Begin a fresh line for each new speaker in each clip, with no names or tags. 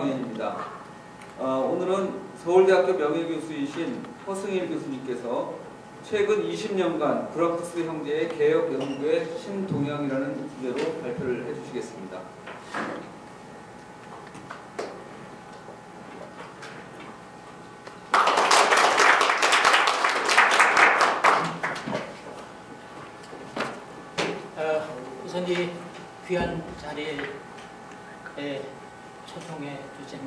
입니다. 오늘은 서울대학교 명예교수이신 허승일 교수님께서 최근 20년간 브라쿠스 형제의 개혁 연구의 신동향이라는 주제로 발표를 해주시겠습니다.
우선 이 귀한 자리에 초청해 주신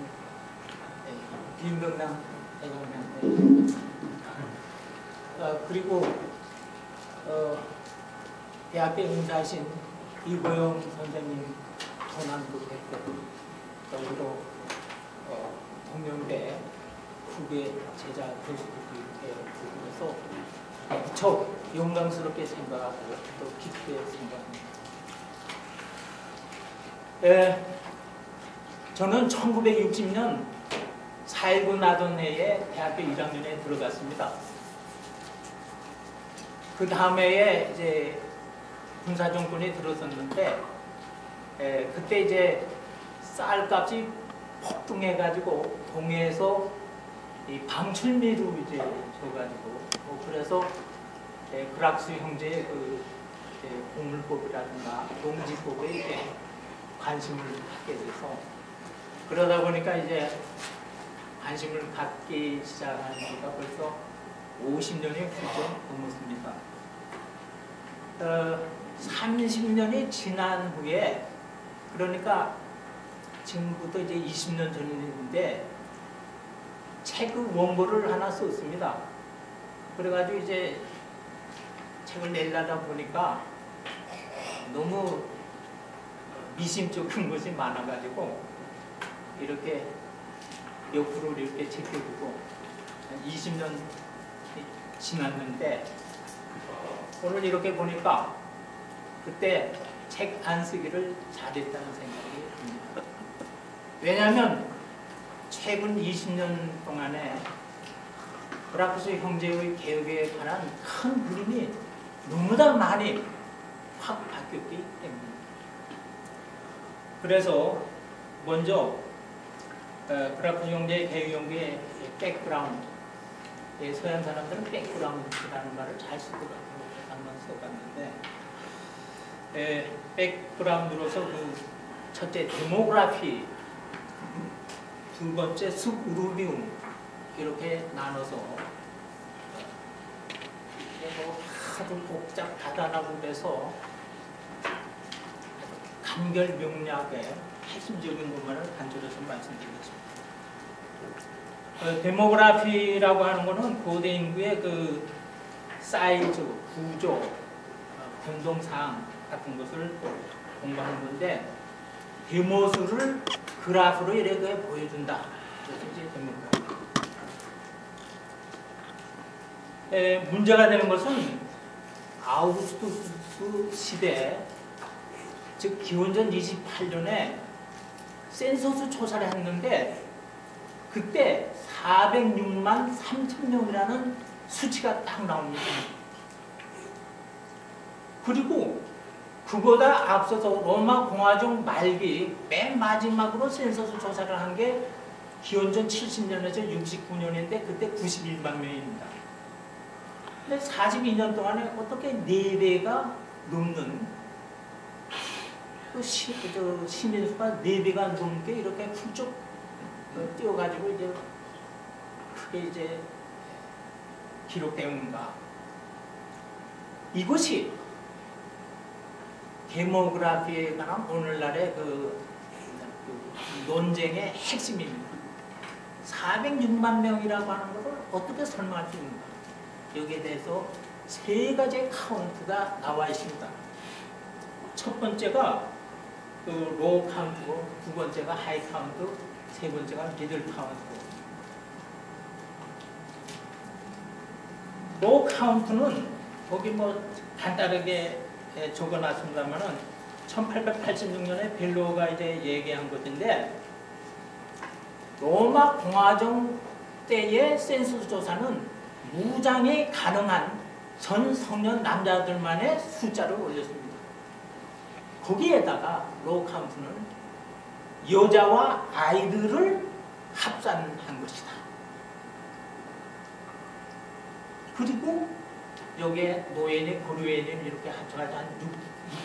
김병남 대통령님, 그리고 대학교 인사하신 이보영 선생님, 전환도 대표, 그리고 동명대 후배 제자 교수들이 이렇게 부르셔서 무척 영광스럽게 생각하고 또 기쁘게 생각합니다. 저는 1960년 4.19 나던 해에 대학교 1학년에 들어갔습니다. 그 다음 해에 이제 군사정권이 들어섰는데, 그때 이제 쌀값이 폭등해가지고 동해에서 이 방출미로 이제 져가지고, 그래서 브락스 형제의 그 공물법이라든가 농지법에 이제 관심을 갖게 돼서, 그러다 보니까 이제 관심을 갖기 시작한 지가 벌써 50년이 훌쩍 넘었습니다. 30년이 지난 후에, 그러니까 지금부터 이제 20년 전인데 책 원고를 하나 썼습니다. 그래가지고 이제 책을 내려다 보니까 너무 미심쩍은 것이 많아가지고 이렇게 옆으로 이렇게 제껴두고 20년 지났는데, 오늘 이렇게 보니까 그때 책 안 쓰기를 잘했다는 생각이 듭니다. 왜냐하면 최근 20년 동안에 브라쿠스 형제의 개혁에 관한 큰 그림이 너무나 많이 확 바뀌었기 때문입니다. 그래서 먼저 브라쿠스 형제의 개혁 연구의 백그라운드, 서양 사람들은 백그라운드라는 말을 잘 쓸 것 같아요. 한번 써봤는데, 백그라운드로서 그 첫째 데모그래피, 두 번째 습우르비움, 이렇게 나눠서 하도 복잡하다라고 해서 간결 명료하게 핵심적인 것만을 간절해서 말씀드리겠습니다. 데모그래피라고 하는 것은 고대 인구의 그 사이즈, 구조, 변동사항 같은 것을 공부하는 건데, 데모수를 그래프로 이렇게 보여준다. 그래서 이제 데모그래피. 문제가 되는 것은 아우구스투스 시대, 즉 기원전 28년에 센서스 조사를 했는데 그때 406만 3천 명이라는 수치가 딱 나옵니다. 그리고 그보다 앞서서 로마 공화정 말기 맨 마지막으로 센서스 조사를 한 게 기원전 70년에서 69년인데 그때 91만 명입니다. 근데 42년 동안에 어떻게 4배가 넘는 시민수가 4배가 넘게 이렇게 훌쩍 뛰어가지고 이제 크게 이제 기록되는가? 이것이 데모그래피에 관한 오늘날의 그 논쟁의 핵심입니다. 406만 명이라고 하는 것을 어떻게 설명할 수 있는가? 여기에 대해서 3가지의 카운트가 나와 있습니다. 첫 번째가 그 로우 카운트고, 두 번째가 하이 카운트, 세 번째가 미들 카운트. 로우 카운트는 거기 뭐 간단하게 적어놨습니다만은 1886년에 벨로가 이제 얘기한 것인데, 로마 공화정 때의 센서스 조사는 무장이 가능한 전 성년 남자들만의 숫자를 올렸습니다. 거기에다가 로우 카운트는 여자와 아이들을 합산한 것이다. 그리고 여기에 노예니 고려인이 이렇게 합쳐가지고 한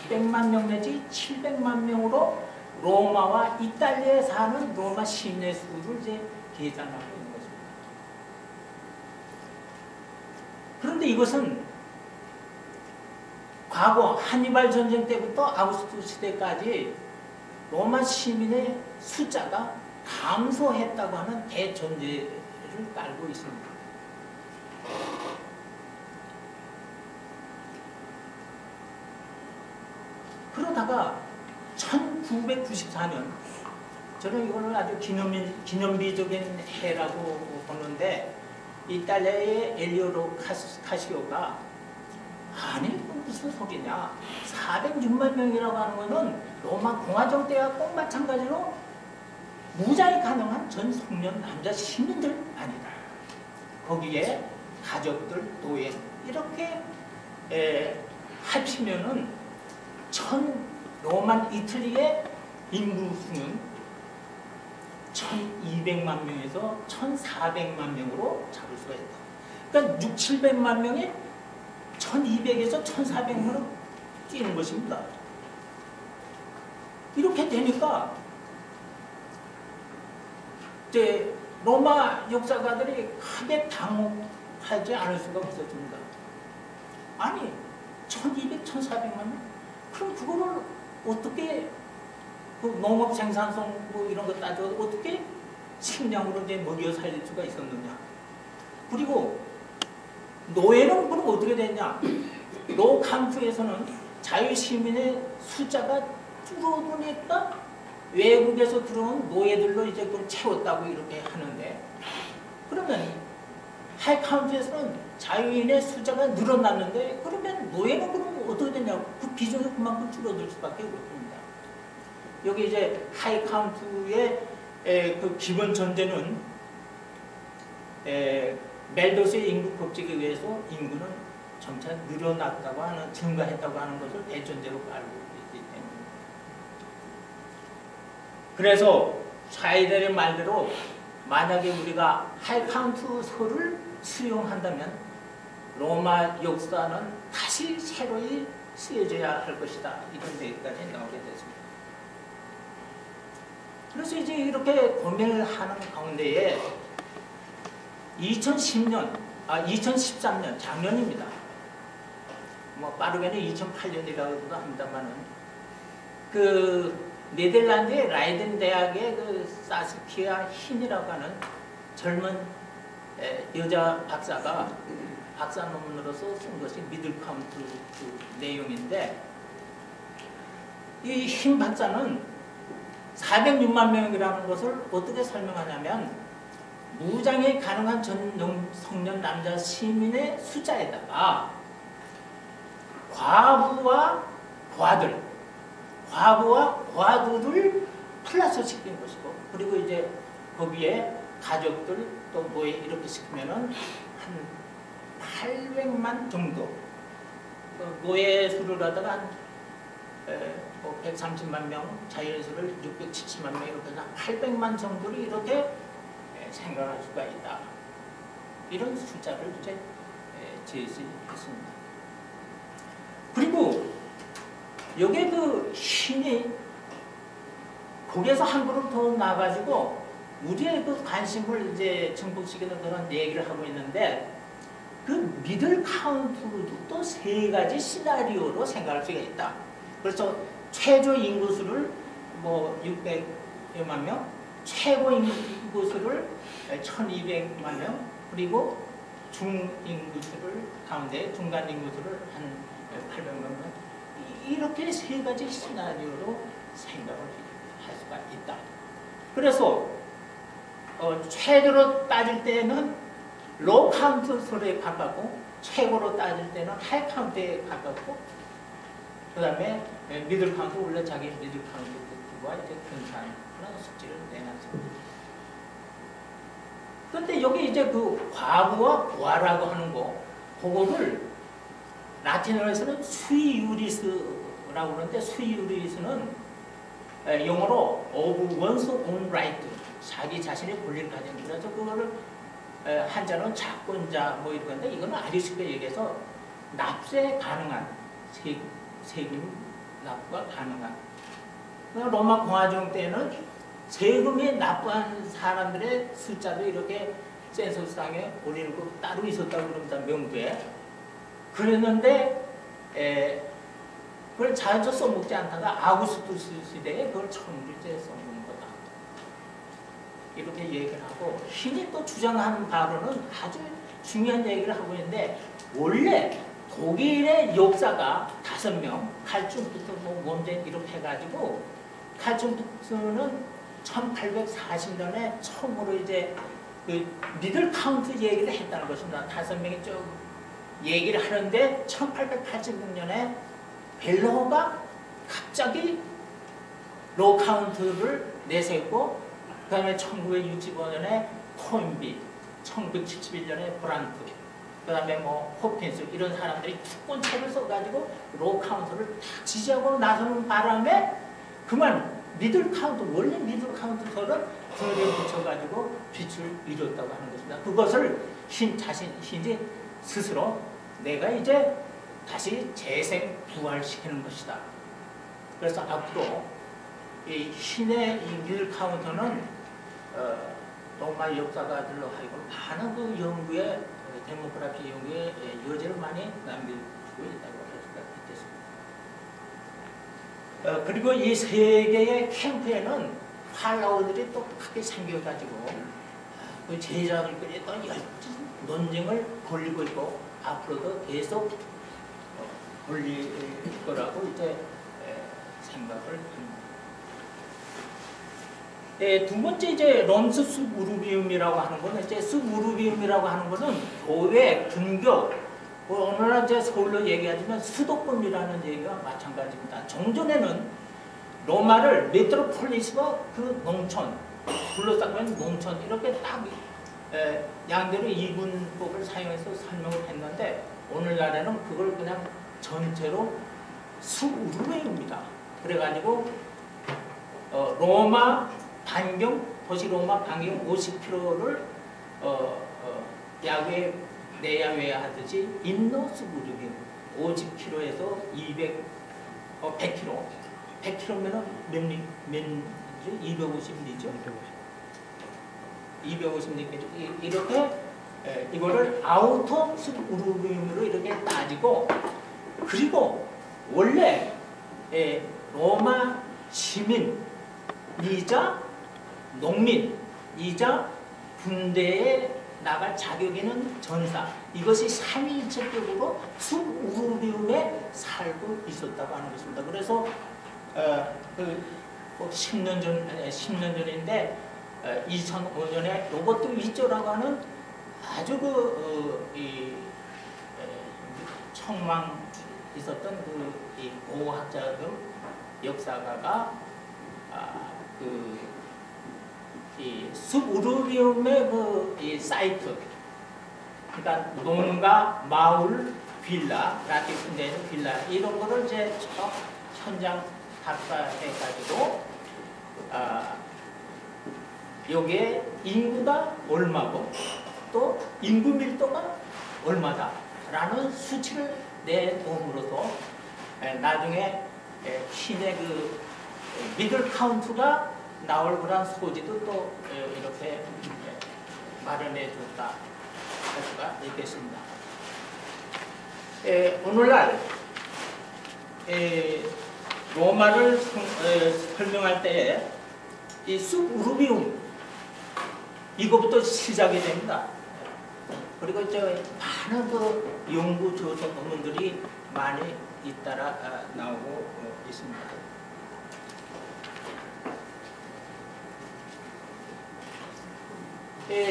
600만 명 내지 700만 명으로 로마와 이탈리아에 사는 로마 시민의 수를 이제 계산하고 있는 것입니다. 그런데 이것은 과거 한니발 전쟁 때부터 아우구스투 시대까지 로마 시민의 숫자가 감소했다고 하는 대전제를 깔고 있습니다. 그러다가 1994년, 저는 이걸 아주 기념비적인 해라고 보는데, 이탈리아의 엘리오로 카시오가 아니 무슨 소리냐, 406만 명이라고 하는 것은 로마 공화정 때와 꼭 마찬가지로 무장이 가능한 전 성년 남자 시민들 아니다. 거기에 가족들, 노예 이렇게 합치면은 로만 이틀리의 인구 수는 1200만 명에서 1400만 명으로 잡을 수가 있다. 그러니까 6, 700만 명이 1200에서 1400만으로 뛰는 것입니다. 이렇게 되니까 이제 로마 역사가들이 크게 당혹하지 않을 수가 없었습니다. 아니 1200, 1400만 명? 그럼 그거를 어떻게 그 농업 생산성 뭐 이런 거 따져 어떻게 식량으로 이제 먹여 살릴 수가 있었느냐? 그리고 노예는 그럼 어떻게 됐냐? 로캄프에서는 자유시민의 숫자가 줄어드니까 외국에서 들어온 노예들로 이제 그걸 채웠다고 이렇게 하는데, 그러면 하이캄프에서는 자유인의 숫자가 늘어났는데 그러면 노예는 그럼 어떻게 되냐고, 그 비중이 그만큼 줄어들 수밖에 없습니다. 여기 이제 하이캄프의 그 기본 전제는 멜도스의 인구 법칙에 의해서 인구는 점차 늘어났다고 하는, 증가했다고 하는 것을 대전제로 알고 있기 때문입니다. 그래서 샤이델의 말대로 만약에 우리가 하이캄프서를 수용한다면 로마 역사는 다시 새로이 쓰여져야 할 것이다. 이런 데까지 나오게 됐습니다. 그래서 이제 이렇게 고민을 하는 가운데에 2013년 작년입니다. 뭐 빠르게는 2008년이라고도 합니다만은 그 네덜란드의 라이덴 대학의 그 사스키아 힌이라고 하는 젊은 여자 박사가 박사 논문으로서 쓴 것이 미들카운트 그 내용인데, 이 힌 박사는 406만 명이라는 것을 어떻게 설명하냐면 무장이 가능한 전 성년 남자 시민의 숫자에다가 과부와 과들을 플러스 시킨 것이고, 그리고 이제 거기에 가족들 또 노예 이렇게 시키면은 한 800만 정도, 노예 수를 갖다가 한 130만 명, 자연 수를 670만 명 이렇게 해서 800만 정도를 이렇게 생각할 수가 있다. 이런 숫자를 이제 제시했습니다. 그리고 여기에 그 힘이 거기에서 한 걸음 더 나가지고 우리의 그 관심을 이제 증폭시키는 그런 얘기를 하고 있는데, 그 미들 카운트도 또 세 가지 시나리오로 생각할 수가 있다. 그래서 최저 인구수를 뭐 600여만 명, 최고 인구수를 1200만 명, 그리고 중인구수를 가운데 중간 인구수를 한 800만 명, 이렇게 세 가지 시나리오로 생각을 할 수가 있다. 그래서 최저로 따질 때는 로 카운트 소리에 가깝고, 최고로 따질 때는 하이 카운트에 가깝고, 그 다음에 미들 카운트, 원래 자기 미들 카운트와 이제 근사한 그런 수치를 내놨습니다. 그런데 여기 이제 그 과부와 부하라고 하는 거, 그거를 라틴어에서는 수이유리스라고 그러는데, 수이유리스는 영어로 of one's own right, 자기 자신의 권리를 가진. 그래서 그거를 한자는 자권자 뭐 이런 건데, 이거는 아주 쉽게 얘기해서 납세 가능한, 세금 납부가 가능한. 로마 공화정 때는 세금이 납부한 사람들의 숫자도 이렇게 센서스상에 올리는 거 따로 있었다고 그럽니다. 명부에. 그랬는데 그걸 자주 써먹지 않다가 아우구스투스 시대에 그걸 처음으로 이제 써먹는 거다. 이렇게 얘기를 하고, 신이 또 주장하는 바로는 아주 중요한 얘기를 하고 있는데, 원래 독일의 역사가 5명, 칼춤부터 뭐 원전 이렇게 해가지고, 칼춤부터는 1840년에 처음으로 이제 그 미들 카운트 얘기를 했다는 것입니다. 5명이 쭉 얘기를 하는데 1886년에 벨로가 갑자기 로 카운트를 내세우고, 그 다음에 1965년에 토인비, 1971년에 브란트, 그 다음에 뭐 호킨스 이런 사람들이 특권책을 써가지고 로 카운트를 딱 지지하고 나서는 바람에 그만 미들 카운트, 원래 미들 카운트서는 등에 붙여가지고 빛을 잃었다고 하는 것입니다. 그것을 신이 스스로 내가 이제 다시 재생 부활시키는 것이다. 그래서 앞으로 이 신의 이 미들 카운트는 로마 역사가들로 하여금 많은 그 연구에, 데모그래피 연구에 여지를 많이 남겨주고 있다고 할 수가 있겠습니다. 그리고 이 세 개의 캠프에는 팔로워들이 또 크게 생겨가지고 그 제자들끼리 또 논쟁을 벌이고 있고, 앞으로도 계속 벌릴 거라고 이제 생각을 합니다. 두 번째 이제 럼스 수부르비움이라고 하는 거는, 이제 수부르비움이라고 하는 거는 교회 근교, 오늘날 이제 서울로 얘기하자면 수도권이라는 얘기가 마찬가지입니다. 종전에는 로마를 메트로폴리스와 그 농촌, 둘러싸고 농촌 이렇게 딱 양대로 이분법을 사용해서 설명을 했는데, 오늘날에는 그걸 그냥 전체로 수우르메입니다. 그래가지고 로마 반경, 도시 로마 반경 50km를 야외 내야외 하듯이 인너 수부르비움 50km에서 100km, 100km면은 몇 미죠? 250미죠? 250미죠. 이렇게 이거를 아우터 수부르비움으로 이렇게 따지고, 그리고 원래 로마 시민이자 농민이자 군대에 나갈 자격 있는 전사, 이것이 삼위일체적으로 수우르비움에 살고 있었다고 하는 것입니다. 그래서 10년 전인데 2005년에 로버트 위조라고 하는 아주 청망 있었던 이 고고학자들, 역사가가 이 수우르비움의 이 사이트, 그러니까 농가, 마을, 빌라, 라티푼데는 빌라 이런 거를 이제 현장 답사해가지고 여기에 인구가 얼마고 또 인구 밀도가 얼마다라는 수치를 내놓음으로써 나중에 신의 그 미들 카운트가 나올 그런 소지도 또 이렇게 마련해 줬다 할 수가 있겠습니다. 오늘날 로마를 설명할 때에 이 수우르비움 이거부터 시작이 됩니다. 그리고 이제 많은 그 연구 조사 논문들이 많이 잇따라 나오고 있습니다.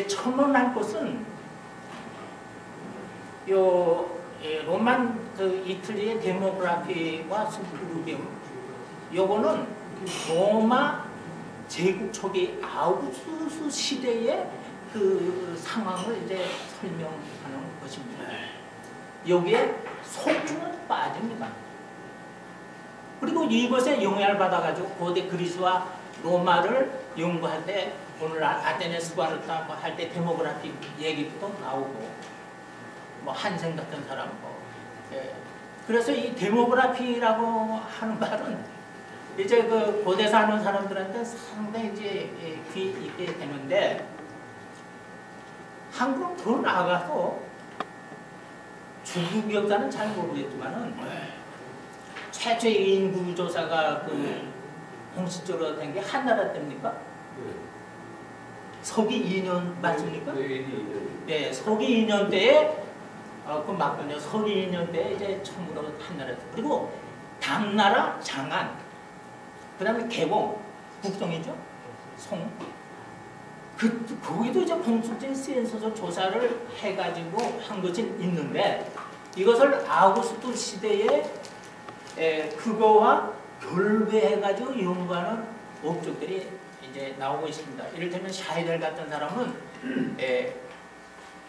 첨언할 것은 로만 그 이틀리의 데모그래피와 수부르비움, 요거는 로마 제국 초기 아우구스투스 시대의 그 상황을 이제 설명하는 것입니다. 여기에 속주는 빠집니다. 그리고 이것에 영향을 받아가지고 고대 그리스와 로마를 연구할 때 오늘 아테네 스파르타 할 때 데모그래피 얘기도 나오고 뭐 한생 같은 사람 뭐 예. 그래서 이 데모그래피라고 하는 말은 이제 그 고대 사는 사람들한테 상당히 이제 귀 있게 되는데 한국은 더 나아가서 중국 역사는 잘 모르겠지만은 최초의 인구 조사가 그 공식적으로 된 게 한나라 때입니까? 서기 2년 맞습니까? 네, 서기 2년 때에 그 맞군요. 서기 2년 때에 이제 처음으로 한나라 그리고 당나라 장안 그다음에 개봉 국성이죠. 송 거기도 이제 공식적인 센서서 조사를 해가지고 한 것이 있는데 이것을 아우구스투 시대에 그거와 결배해가지고 연구하는 업적들이 이제 나오고 있습니다. 이를테면 샤이델 같은 사람은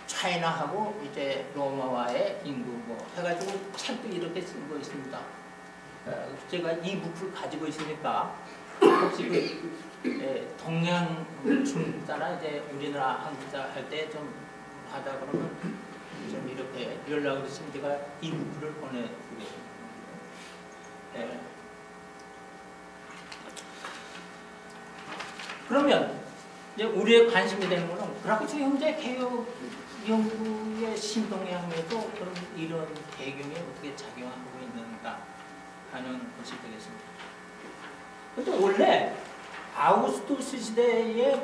차이나하고 이제 로마와의 인구 뭐 해가지고 책도 이렇게 쓰고 있습니다. 제가 이 부크를 가지고 있으니까 혹시 그 동양 중국사나 이제 우리나라 한국사 할 때 좀 하다 그러면 좀 이렇게 연락을 했으면 제가 이 부크를 보내드리겠습니다. 그러면 이제 우리의 관심이 되는 것은 그라쿠츠 형제 개혁 연구의 신동향에도 그런 이런 배경이 어떻게 작용하고 있는가 하는 것이 되겠습니다. 근데 원래 아우구스투스 시대의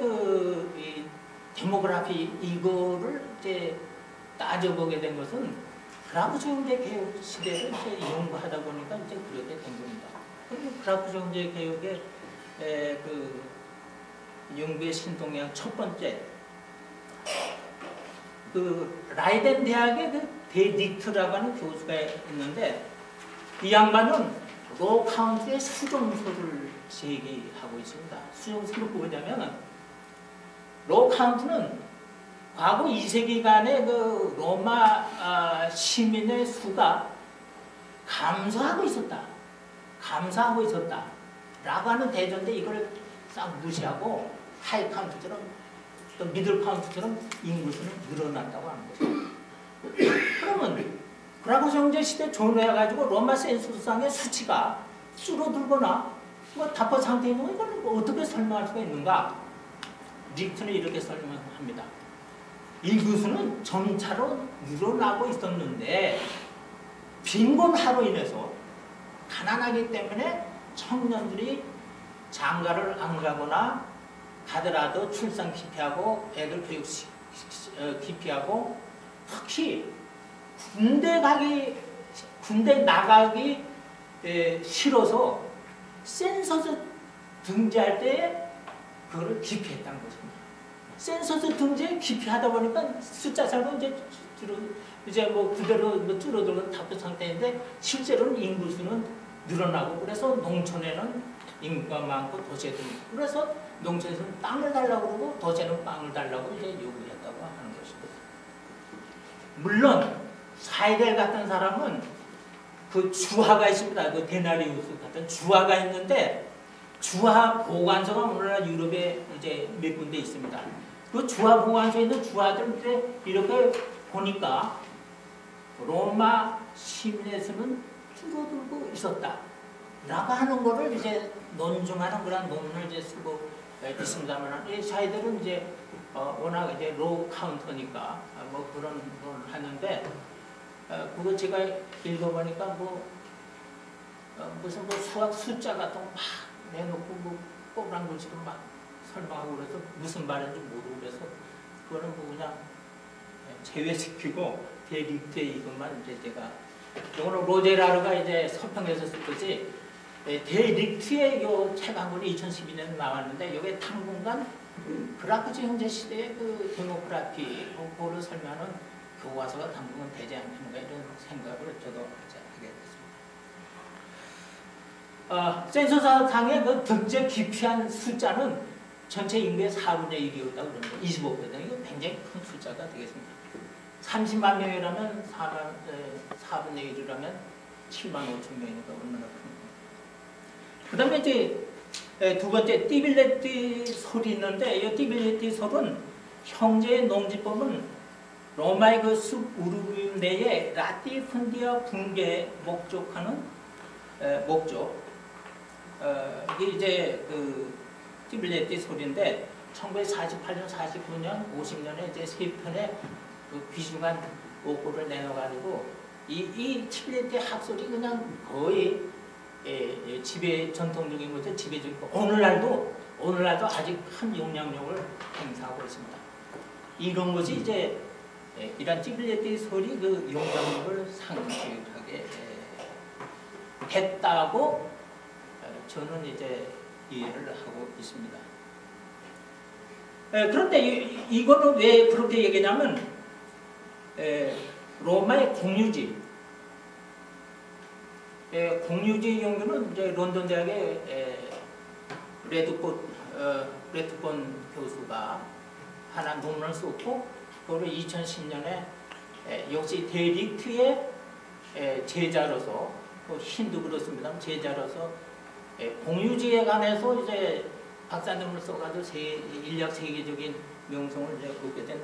이 데모그래피 이거를 이제 따져보게 된 것은 그라쿠츠 형제 개혁 시대를 이제 연구하다 보니까 이제 그렇게 된 겁니다. 그라쿠츠 형제 개혁의 그 연구의 신동향 첫 번째 그 라이덴 대학의 그 데딕트라고 하는 교수가 있는데 이 양반은 로 카운트의 수정소를 제기하고 있습니다. 수정소는 뭐냐면 로 카운트는 과거 2세기간의 그 로마 시민의 수가 감소하고 있었다. 라고 하는 대전인데 이걸 싹 무시하고 하이 카운트처럼 또 미들 카운트처럼 인구수는 늘어났다고 하는 거죠. 그러면 그라쿠츠 형제 시대 전후해가지고 로마 센서스상의 수치가 줄어들거나 뭐 답보 상태에 있는 거 이걸 어떻게 설명할 수가 있는가? 닉슨은 이렇게 설명합니다. 인구수는 점차로 늘어나고 있었는데 빈곤화로 인해서 가난하기 때문에 청년들이 장가를 안 가거나 가더라도 출산 기피하고 애들 교육 기피하고 특히 군대 나가기 싫어서 센서스 등재할 때 그거를 기피했다는 것입니다. 센서스 등재 기피하다 보니까 숫자 살도 이제 뭐 그대로 뭐 줄어들고 답답 상태인데 실제로는 인구수는 늘어나고 그래서 농촌에는 인구가 많고 도시에도 그래서 농촌에서는 땅을 달라고 그러고 도시에는 빵을 달라고 이제 요구했다고 하는 것입니다. 물론 사이델 같은 사람은 그 주화가 있습니다. 그 데나리우스 같은 주화가 있는데 주화 보관소가 오늘날 유럽에 이제 몇 군데 있습니다. 그 주화 보관소에 있는 주화들 이제 이렇게 보니까 로마 시민에서는 줄어들고 있었다. 라고 하는 거를 이제 논증하는 그런 논문을 이제 쓰고 있습니다만, 이 샤이델은 이제 워낙 이제 로우 카운터니까 뭐 그런 걸 하는데, 그거 제가 읽어보니까 무슨 뭐 수학 숫자 같은 거 막 내놓고 뭐 꼬부랑 글씨로 막 설명하고 그래서 무슨 말인지 모르고 그래서 그거는 뭐 그냥 제외시키고 데딕트에 이것만 이제 제가 이거는 로제라르가 이제 서평에서 썼듯이 데딕트의 요 책 한 권이 2012년에 나왔는데 여기에 당분간 그라쿠츠 형제 시대의 그 데모그래피 그거를 설명하는 교과서가 당분간 되지 않겠는가 이런 생각을 저도 하게 됐습니다. 센서사상의 그 등재 기피한 숫자는 전체 인구의 4분의 1이었다고 그러는 거예요. 25%. 이거 굉장히 큰 숫자가 되겠습니다. 30만 명이라면 4분의 1이라면 7만 5천 명이니까 얼마나 큰 그다음에 이제 두 번째 띠빌레티 솔이 있는데 이 띠빌레티 솔은 형제의 농지법은 로마의 그 숲우르비움 내에 라티푼디아 붕괴에 목적하는 목적. 이게 이제 그 띠빌레티 솔인데 1948년, 49년, 50년에 이제 세 편의 그 귀중한 원고를 내놔가지고 이 띠빌레티 학설이 그냥 거의 지배 전통적인 거죠. 지배적인 거. 오늘날도 아직 큰 영향력을 행사하고 있습니다. 이런 것이 이제 이런 띠빌레티 솔이 그 영향력을 상실하게 했다고 저는 이제 이해를 하고 있습니다. 그런데 이거는 왜 그렇게 얘기냐면 로마의 공유지, 공유지 연구는 이제 런던 대학의 레드본 교수가 하나 논문을 썼고, 그거를 2010년에 역시 데릭트의 제자로서, 힌두 그렇습니다. 제자로서 공유지에 관해서 이제 박사논문을 써가지고 인력 세계적인 명성을 이제 얻게 된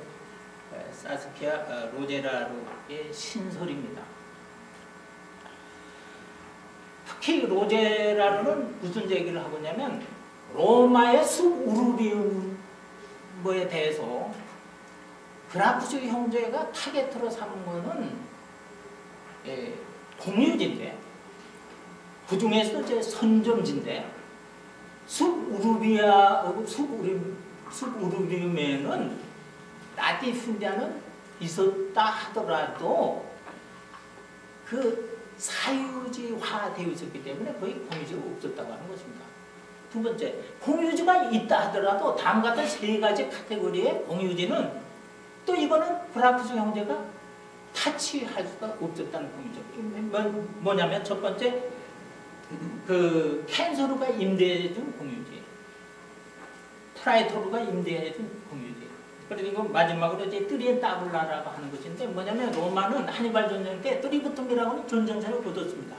사스키아 로제라루의 신설입니다. 특히 로제라루는 무슨 얘기를 하고 있냐면 로마의 숲우르비움에 대해서 그라쿠스 형제가 타겟으로 삼은 것은 공유지인데, 그 중에서 이제 선점지인데, 숲우르비움에는 라티푼디아는 있었다 하더라도 그 사유지화 되어 있었기 때문에 거의 공유지가 없었다고 하는 것입니다. 두 번째, 공유지가 있다 하더라도 다음 같은 세 가지 카테고리의 공유지는 또 이거는 그라쿠스 형제가 타치할 수가 없었다는 공유죠. 뭐냐면 첫 번째, 그 캔서루가 임대해준 공유지, 프라이토르가 임대해준 공유지. 그리고 마지막으로 이제 뜨리엔 따블라라고 하는 것인데, 뭐냐면 로마는 하니발 전쟁 때 뜨리부통이라고 하는 전쟁사를 거뒀습니다.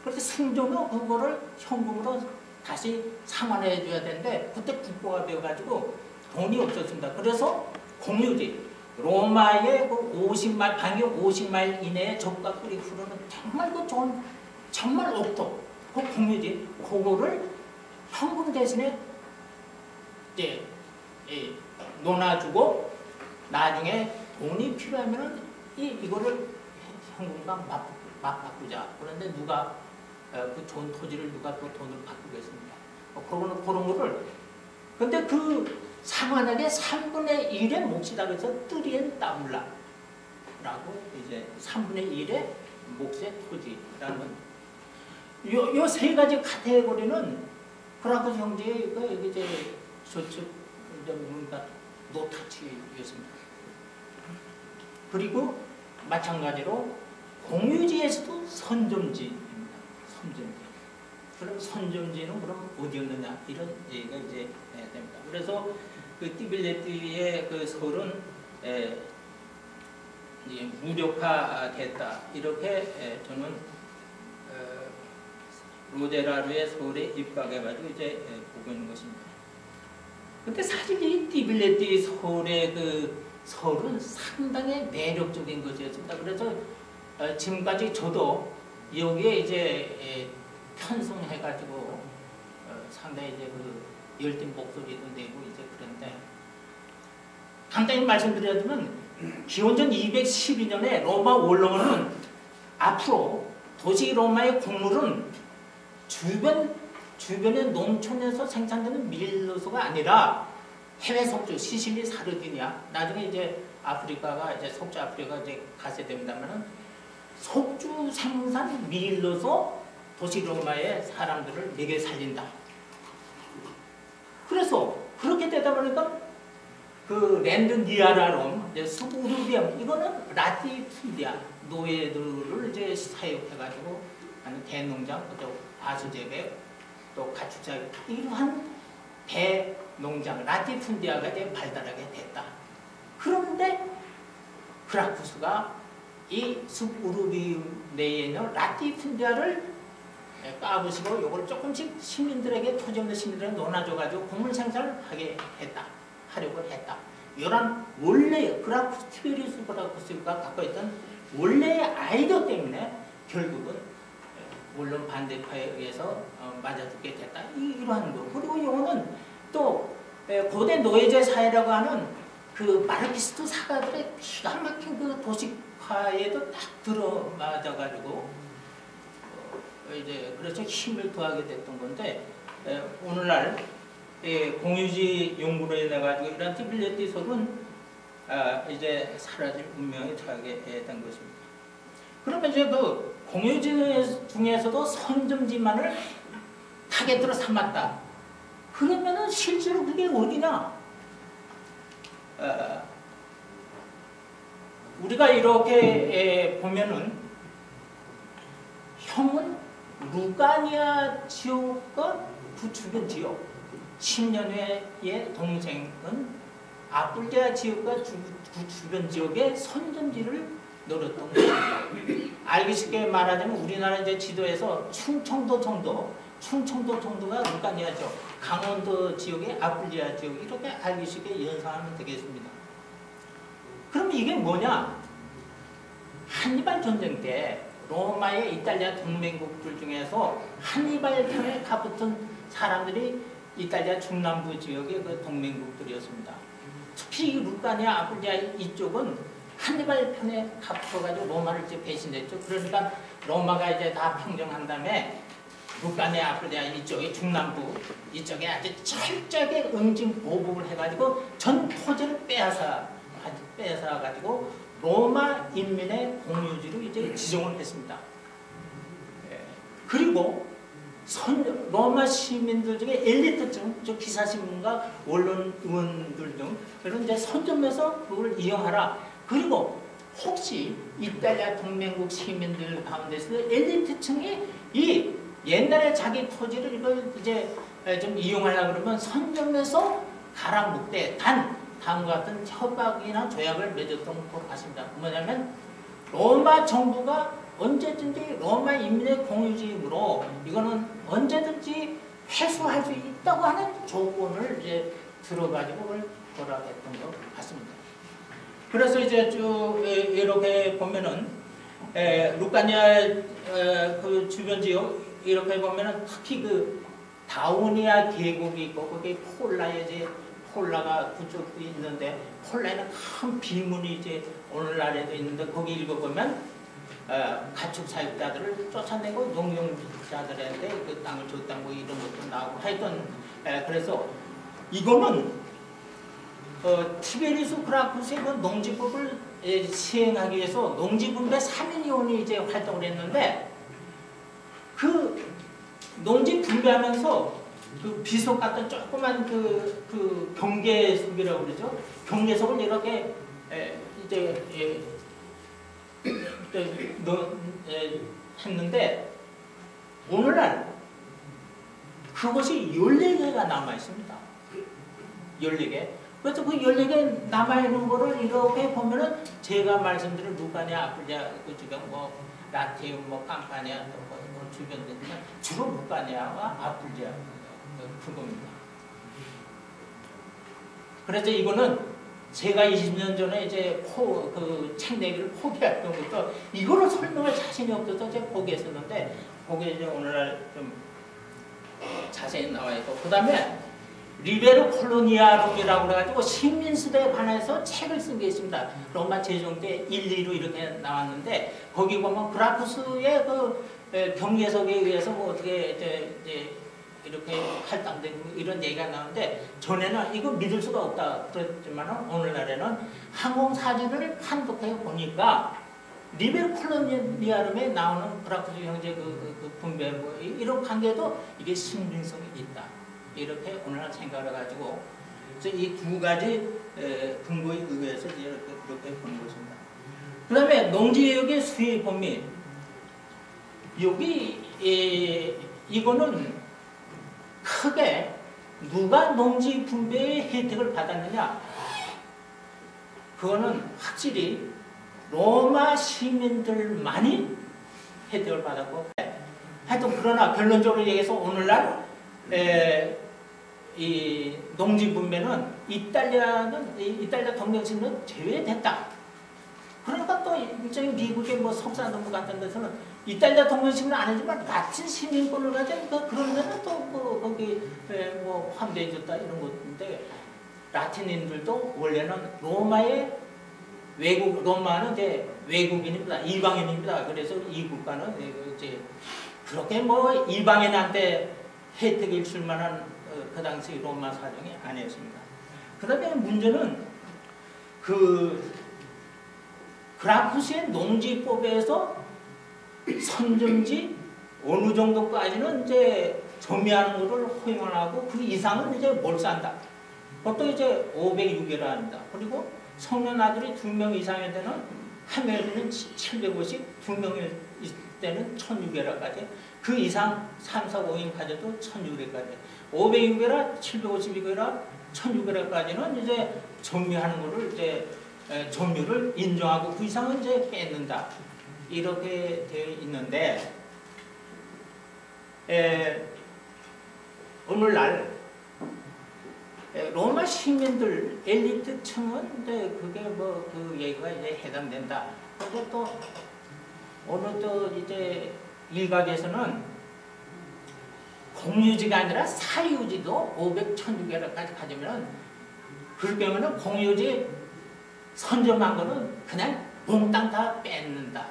그래서 승조는 그거를 현금으로 다시 상환해 줘야 되는데 그때 국고가 되어가지고 돈이 없었습니다. 그래서 공유지, 로마의 그 50마일, 반경 50마일 이내에 적과 꿀이 흐르는 정말 그 좋은, 정말 옥토, 그 공유지, 그거를 현금 대신에 이제 논아주고 나중에 돈이 필요하면은 이거를 현금과 바꾸자. 그런데 누가 그 좋은 토지를 누가 또 돈을 바꾸겠습니까? 그런 거를. 근데 그 상환하게 3분의 1의 몫이다 그래서 뜨리엔 따블라라고 이제 3분의 1의 몫의 토지라는 요 세 가지 카테고리는 그라쿠스 형제의 이제 저축 뭔가 노타치였습니다. 그리고 마찬가지로 공유지에서도 선점지입니다. 선점지. 그럼 선점지는 그럼 어디였느냐, 이런 얘기가 이제 됩니다. 그래서 그 띠빌레티의 그 설은 이제 무력화됐다, 이렇게 저는 로제라루의 설에 입각해가지고 이제 보고 있는 것입니다. 근데 사실 이 띠빌레티 설의 그 설은 상당히 매력적인 것이었습니다. 그래서 지금까지 저도 여기에 이제 편성해가지고 상당히 이제 그 열띤 목소리도 내고 이제 그런데, 간단히 말씀드리자면 기원전 212년에 로마 원로원은 앞으로 도시 로마의 곡물은 주변의 농촌에서 생산되는 밀로소가 아니라 해외 속주, 시실리, 사르디니아, 나중에 이제 아프리카가 이제 속주 아프리카 이제 가게 됩니다만은 속주 생산 밀로소 도시 로마의 사람들을 먹여 살린다. 그래서 그렇게 되다 보니까 그 랜드 니아라롬, 숲우르비움, 이거는 라티푼디아 노예들을 이제 사육해가지고 하는 대농장, 또 과수재배, 또 가축재배, 이러한 대농장 라티푼디아가 이제 발달하게 됐다. 그런데 그라쿠스가 이 숲우르비움 내에 있는 라티푼디아를 까부시고 요걸 조금씩 시민들에게 토지 없는 시민들에게 나눠줘가지고 곡물 생산을 하려고 했다. 이런 원래 티베리우스 그라쿠스가 갖고 있던 원래의 아이디어 때문에 결국은 물론 반대파에 의해서 맞아 죽게 됐다. 이러한 거. 그리고 이거는 또 고대 노예제 사회라고 하는 그 마르키스트 사가들의 기가 막힌 그 도식화에도 딱 들어맞아가지고 이제 그래서 힘을 더하게 됐던 건데 오늘날 공유지 연구로 인해 가지고 이런 티빌레티 속은 이제 사라질 운명에 처하게 된 것입니다. 그러면 이제 그 공유지 중에서도 선점지만을 타겟으로 삼았다. 그러면은 실제로 그게 어디냐? 우리가 이렇게 보면은 형은 루가니아 지역과 그 주변 지역, 10년 후에 동생은 아뿔리아 지역과 그 주변 지역의 선점지를 노렸던 것입니다. 알기 쉽게 말하자면 우리나라 이제 지도에서 충청도 정도가 루가니아죠. 강원도 지역의 아뿔리아 지역 이렇게 알기 쉽게 연상하면 되겠습니다. 그럼 이게 뭐냐? 한니발 전쟁 때 로마의 이탈리아 동맹국들 중에서 한니발 편에 가붙은 사람들이 이탈리아 중남부 지역의 그 동맹국들이었습니다. 특히 이 루가니아, 아뿔리아 이쪽은 한니발 편에 가붙어가지고 로마를 이제 배신했죠. 그러니까 로마가 이제 다 평정한 다음에 루가니아, 아뿔리아 이쪽의 중남부 이쪽에 아주 철저하게 응징 보복을 해가지고 전 토지를 빼앗아가지고 로마 인민의 공유지로 이제 지정을 했습니다. 그리고 로마 시민들 중에 엘리트층, 기사신문과 언론 의원들 등 그런 이제 선점에서 그걸 이용하라. 그리고 혹시 이탈리아 동맹국 시민들 가운데서 엘리트층이 이 옛날에 자기 토지를 이걸 이제 좀 이용하려고 그러면 선점에서 가라 묵되 다음과 같은 협약이나 조약을 맺었던 것 같습니다. 뭐냐면 로마 정부가 언제든지 로마 인민의 공유지이므로 이거는 언제든지 회수할 수 있다고 하는 조건을 이제 들어가지고 그걸 허락했던 것 같습니다. 그래서 이제 쭉 이렇게 보면은 루카니아 그 주변 지역 이렇게 보면은 특히 그 다우니아 계곡이 있고 거기 폴라가 그쪽도 있는데 폴라에는 큰 비문이 이제 오늘날에도 있는데 거기 읽어보면 가축 사육자들을 쫓아내고 농용자들한테 그 땅을 줬다 뭐 이런 것도 나오고 하여튼 그래서 이거는 티베리우스 그라쿠스의 그 농지법을 시행하기 위해서 농지분배 3인위원회 이제 활동을 했는데 그 농지 분배하면서 그 비석 같은 조그만 그 경계석이라고 그러죠. 경계석을 이렇게 이제 했는데 오늘날 그것이 14개가 남아 있습니다. 14개. 그래서 그 14개 남아있는 거를 이렇게 보면은 제가 말씀드린 루가니아, 아뿔리아 그 주변 뭐 라티움, 뭐 캄파니아 뭐 주변들 주로 루가니아와 아뿔리아 그겁니다. 그래서 이거는 제가 20년 전에 이제 그 책 내기를 포기했던 것도 이거를 설명할 자신이 없어서 제가 포기했었는데 거기에 이제 오늘날 좀 자세히 나와 있고 그 다음에 리베로 콜로니아룸이라고 그래가지고 식민수대에 관해서 책을 쓴 게 있습니다. 로마 제종 때 1, 2로 이렇게 나왔는데 거기 보면 그라쿠스의 그 경계석에 의해서 뭐 어떻게 이제 이렇게 할당되고 이런 얘기가 나오는데 전에는 이거 믿을 수가 없다 그랬지만 오늘날에는 항공사진을 판독해 보니까 리베로 콜로니아룸에 나오는 그라쿠스 형제 그 분배 뭐 이런 관계도 이게 신빙성이 있다. 이렇게 오늘 생각을 해가지고 이 두 가지 근거에 의해서 이렇게 보는 것입니다. 그 다음에 농지역의 수의 범위 여기 이거는 크게 누가 농지 분배의 혜택을 받았느냐 그거는 확실히 로마 시민들만이 혜택을 받았고 하여튼 그러나 결론적으로 얘기해서 오늘날 이 농지 분배는 이탈리아 동맹신은 제외됐다. 그러니까 또 일종의 미국의 뭐 석사농부 같은 데서는 이탈리아 동맹신은 안 하지만 라틴 시민권을 가진 그러면은 또 거기 뭐 포함되어 있었다 이런 것인데 라틴인들도 원래는 로마는 이제 외국인입니다. 이방인입니다. 그래서 이 국가는 이제 그렇게 뭐 이방인한테 혜택을 줄 만한 그 당시 로마 사정이 아니었습니다. 그 다음에 문제는 그라쿠스의 농지법에서 선점지 어느 정도까지는 이제 점유하는 것을 허용하고 그 이상은 이제 몰수한다. 보통 이제 506이라 합니다. 그리고 성년 아들이 2명 이상일 때는 한 명이면 750, 2명일 때는 1600회라까지 그 이상 3, 4, 5인 가져도 1600회까지 506회라, 752회라, 1600회까지는 이제 점유하는 것을 이제 점유를 인정하고 그 이상은 이제 뺏는다. 이렇게 되어 있는데 오늘날 로마 시민들 엘리트층은 이제 그게 뭐 그 얘기가 이제 해당된다. 그런데 또 어느 또 이제 일각에서는 공유지가 아니라 사유지도 500, 1600까지 가지면 그럴 경우는 공유지 선점한 거는 그냥 몽땅 다 뺏는다.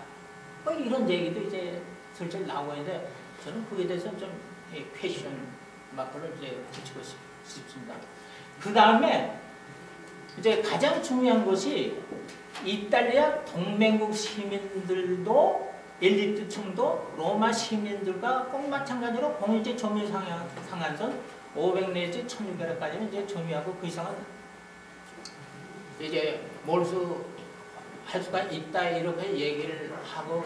뭐 이런 얘기도 이제 슬슬 나오고 있는데 저는 그에 대해서 좀 퀘스천 마크를 이제 붙이고 싶습니다. 그 다음에 이제 가장 중요한 것이 이탈리아 동맹국 시민들도 엘리트층도 로마 시민들과 꼭 마찬가지로 공유지 점유 상한선 500 내지 1600까지는 이제 점유하고 그 이상은 이제 몰수할 수가 있다 이렇게 얘기를 하고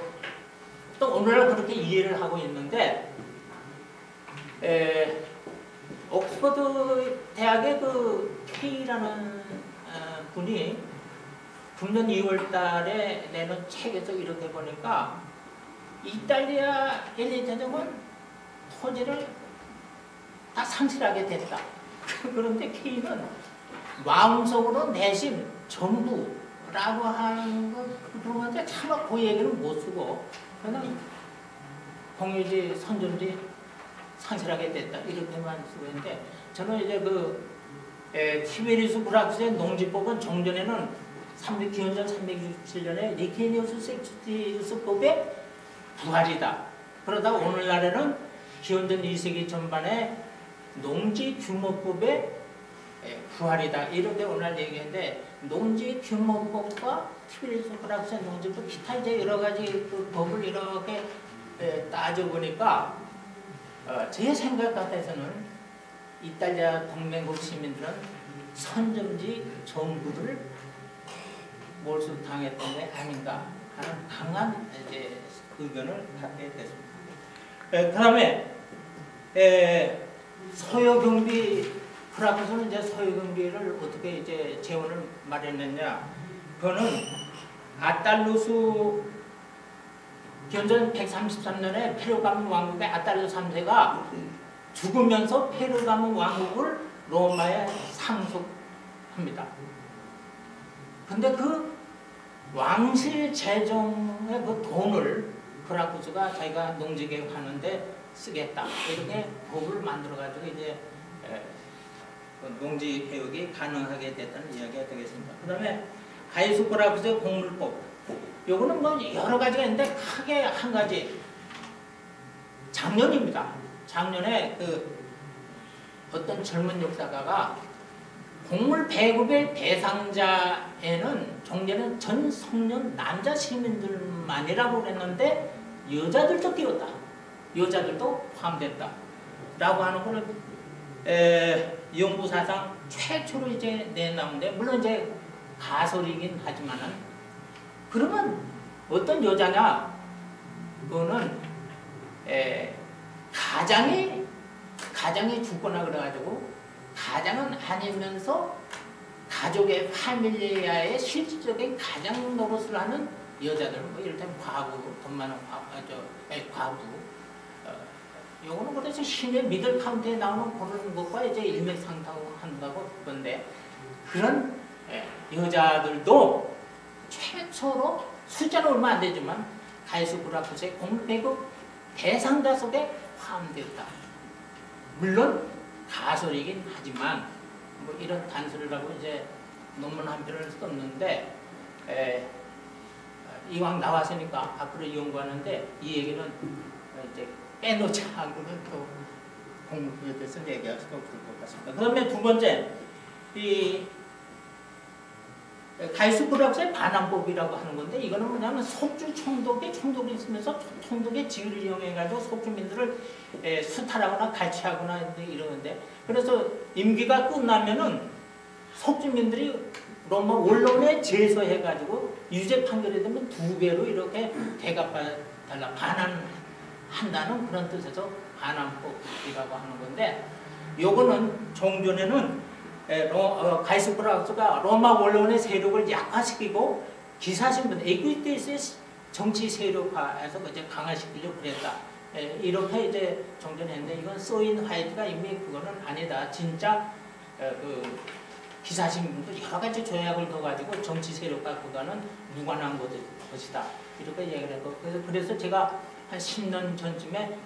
또 오늘날 그렇게 이해를 하고 있는데 옥스퍼드 대학의 그 K라는 분이 금년 2월 달에 내는 책에서 이렇게 보니까 이탈리아 엘리트층은 토지를 다 상실하게 됐다. 그런데 K는 마음속으로 내심 전부라고 하는 것 그런 건데 차마 그 얘기를 못 쓰고 그냥 공유지 선점지 상실하게 됐다 이렇게만 쓰고 있는데 저는 이제 티베리우스 그라쿠스의 농지법은 종전에는 기원전 367년에 니케니우스 섹스티우스법의 부활이다. 그러다 오늘날에는 기원전 2세기 전반에 농지규모법의 부활이다. 이렇게 오늘 얘기했는데 농지규모법과 티베리우스 그라쿠스의 농지법 기타 이제 여러 가지 그 법을 이렇게 따져보니까 제 생각 같아서는 이탈리아 동맹국 시민들은 선점지 전부를 몰수당했던 게 아닌가 하는 강한 이제 의견을 갖게 됐습니다. 그 다음에 서여경비 그라쿠스는 이제 서여경비를 어떻게 이제 재원을 마련했냐? 그거는 아탈루스 기원전 133년에 페르가문 왕국의 아탈루스 3세가 죽으면서 페르가문 왕국을 로마에 상속합니다. 근데 그 왕실 재정의 그 돈을 그라쿠스가 자기가 농지개혁 하는데 쓰겠다. 이렇게 법을 만들어가지고 이제 농지개혁이 가능하게 됐다는 이야기가 되겠습니다. 그 다음에 가이우스 그라쿠스의 공물법. 요거는 뭐 여러 가지가 있는데 크게 한 가지. 작년입니다. 작년에 어떤 젊은 역사가가 공물 배급의 대상자에는 종전에는 전 성년 남자 시민들만이라고 그랬는데 여자들도 끼웠다. 여자들도 포함됐다. 라고 하는 거를 연구사상 최초로 이제 내나온데 물론 이제 가설이긴 하지만은 그러면 어떤 여자냐? 그거는 가장이 죽거나 그래가지고 가장은 아니면서 가족의 파밀리아의 실질적인 가장 노릇을 하는 여자들, 뭐 이를테면 과부, 돈 많은 과부 요거는 그래서 시내 미들 카운트에 나오는 그런 것과 이제 일맥상통한다고 그건데 그런 여자들도 최초로 숫자는 얼마 안 되지만 가이수 브라쿠스의 공배급 대상자 속에 포함됐다. 물론 가설이긴 하지만 뭐 이런 단서라고 이제 논문 한 편을 썼는데 이왕 나왔으니까 앞으로 연구하는데 이 얘기는 이제 빼놓지 않고는 또 공부에 대해서 얘기할 수가 없을 것 같습니다. 그 다음에 두 번째, 이 가이수 브라쿠스의 반환법이라고 하는 건데 이거는 뭐냐면 속주 총독이 있으면서 총독의 지위를 이용해가지고 속주민들을 수탈하거나 갈취하거나 이러는데 그래서 임기가 끝나면은 속주민들이 로마 원론에 제소해가지고 유죄 판결이 되면 2배로 이렇게 대갚아달라 반환한다는 그런 뜻에서 반환법이라고 하는 건데 요거는 종전에는 가이수 브라쿠스가 로마 원론의 세력을 약화시키고 기사신분 에퀴테스의 정치 세력화해서 이제 강화시키려고 그랬다. 이렇게 이제 종전에 했는데 이건 서인 화이트가 이미 그거는 아니다. 진짜 그 기사신분도 여러 가지 조약을 넣어가지고 정치 세력과 그거는 무관한 것이다. 이렇게 얘기를 했고 그래서 제가 한 10년 전쯤에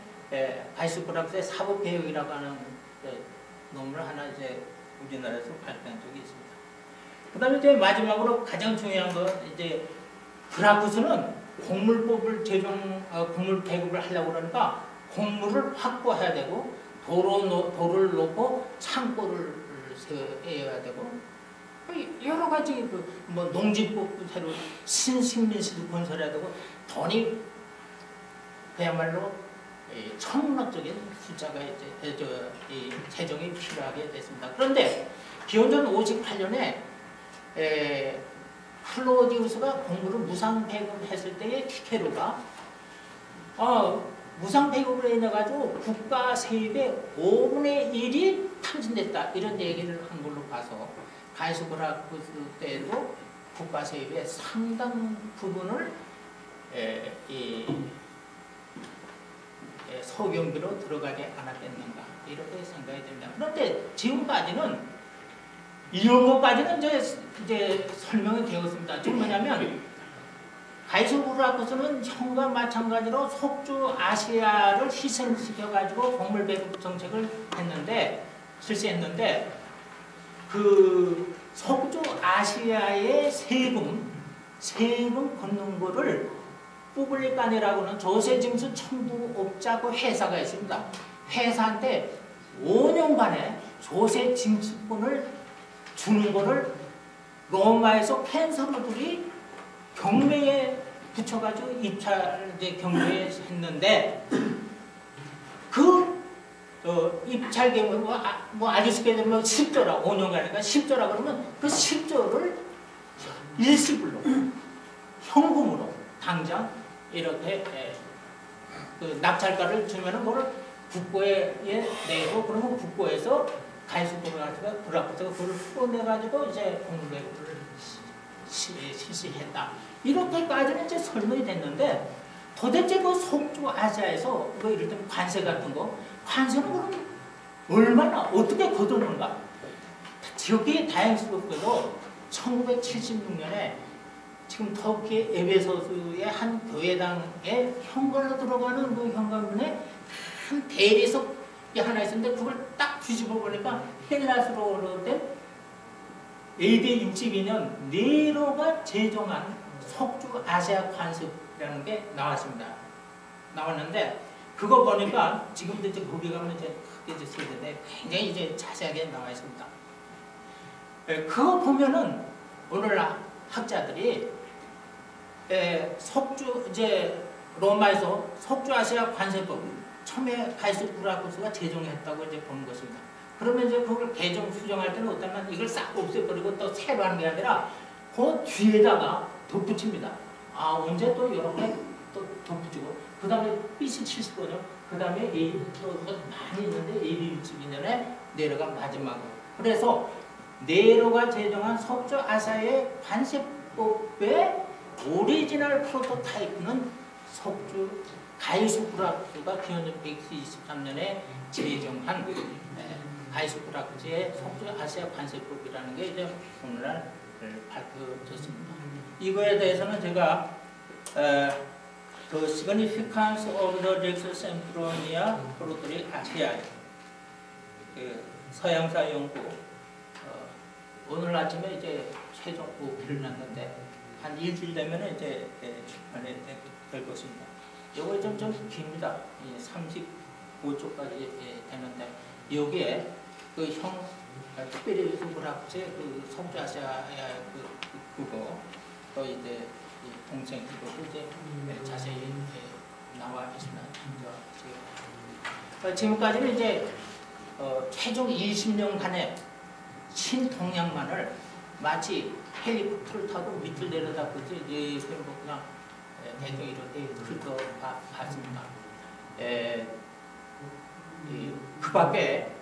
가이수 브라쿠스의 사법개혁이라고 하는 논문을 하나 이제 우리나라에서 발표한 적이 있습니다. 그 다음에 이제 마지막으로 가장 중요한 건 이제 브라쿠스는 곡물법을 곡물 배급을 하려고 그러니까 곡물을 확보해야 되고 도를 놓고 창고를 세워야 되고 여러 가지 뭐 농지법도 새로 신식민시도 건설해야 되고 돈이 그야말로 천문학적인 숫자가 이제 이 재정이 필요하게 됐습니다. 그런데 기원전 58년에 클로디우스가 곡물을 무상 배급했을 때의 키케로가 무상 배급으로 인해 가지고 국가 세입의 5분의 1이 탕진됐다 이런 얘기를 한 걸로 봐서 가이수 브라쿠스 때도 국가 세입의 상당 부분을 소경비로 들어가지 않았겠는가 이렇게 생각이 됩니다. 그런데 지금까지는 이런 것까지는 이제 설명이 되었습니다. 지금 뭐냐면 가이수 브라쿠스는 형과 마찬가지로 속주 아시아를 희생시켜가지고 곡물 배급 정책을 실시했는데 그 속주 아시아의 세금 걷는 거를 푸블리칸이라고는 조세징수 청구업자고 회사가 있습니다. 회사한테 5년간의 조세징수권을 주는 거를 로마에서 펜서로들이 경매에 붙여가지고 경매에 했는데 그 입찰 경매 뭐 아주 쉽게 되면 10조라 5년간이니까 10조라 그러면 그 10조를 일시불로 현금으로 당장 이렇게 그 납찰가를 주면은 그걸 국고에 내고 그러면 국고에서 가이수 브라쿠스가 그걸 풀어내가지고 이제 공배를 실시했다. 이렇게까지는 이제 설명이 됐는데 도대체 그 속주 아시아에서 뭐 이를테면 관세 같은 거 관세는 그럼 얼마나 어떻게 거두는가? 지역이 다양스럽게도 1976년에 지금 터키 에베소스의 한 교회당에 현관으로 들어가는 그 현관문에 한 대리석이 하나 있었는데 그걸 딱 뒤집어 보니까 헬라스로 된 AD 62년 네로가 제정한 속주 아시아 관습이라는 게 나왔는데 그거 보니까 지금도 이제 거기 가면 이제 크게 쓰는데 굉장히 이제 자세하게 나와 있습니다. 그거 보면은 오늘날 학자들이 속주 이제 로마에서 속주 아시아 관세법 처음에 가이수 브라쿠스가 제정했다고 이제 보는 것입니다. 그러면 이제 그걸 개정 수정할 때는 어떠면 이걸 싹 없애버리고 또 새로 하는 게 아니라 그 뒤에다가 덧붙입니다. 언제 또 이렇게 또 덧붙이고 그 다음에 BC 70년요. 그 다음에 AD 또 많이 있는데 AD 62년에 네로가 마지막으로. 그래서 네로가 제정한 속주 아시아의 관세법의 오리지널 프로토타입은 속주 가이수쿠라쿠가 기원전 123년에 제정한 가이수쿠라쿠의 속주 아시아 관세법이라는 게 이제 오늘날 발표됐습니다. 이거에 대해서는 제가 The Significance of the Rex Sempronia Proteus Asiae 서양사 연구 오늘 아침에 이제 최종 보기를 냈는데 한 일주일 되면 이제 출판이 될 것입니다. 요거 좀 깁니다. 35쪽까지 되는데 여기에 특별히 수쿠라쿠의 속주 아시아의 그거 또 이제 동생 그것도 이제 자세히 나와 있습니다. 지금까지는 이제 최종 20년간의 신동양만을 마치 헬리콥터를 타고 밑을 내려다보지 그냥 대충 이렇게 훑어봤습니다. 그 밖에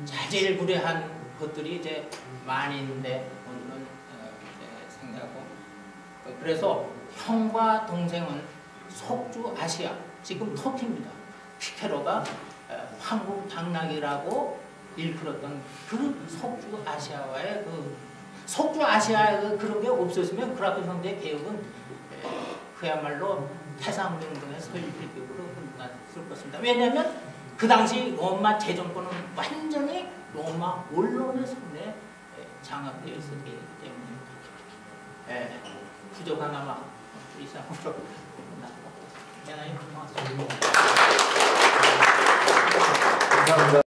자질구레한 것들이 이제 많이 있는데 오늘은 생략하고 그래서 형과 동생은 속주 아시아 지금 토티입니다. 피케로가 황국 당락이라고 일컬었던 그 속주 아시아와의 속주 아시아의 그런 게 없었으면 그라크 형제의 개혁은 그야말로 태상명동의 설립비극으로 끝났을 것입니다. 왜냐하면 그 당시 로마 재정권은 완전히 로마 언론의 손에 장악되어 있었기 때문입니다. 부족한 아마 이상으로 끝났고 고맙습니다.
감사합니다.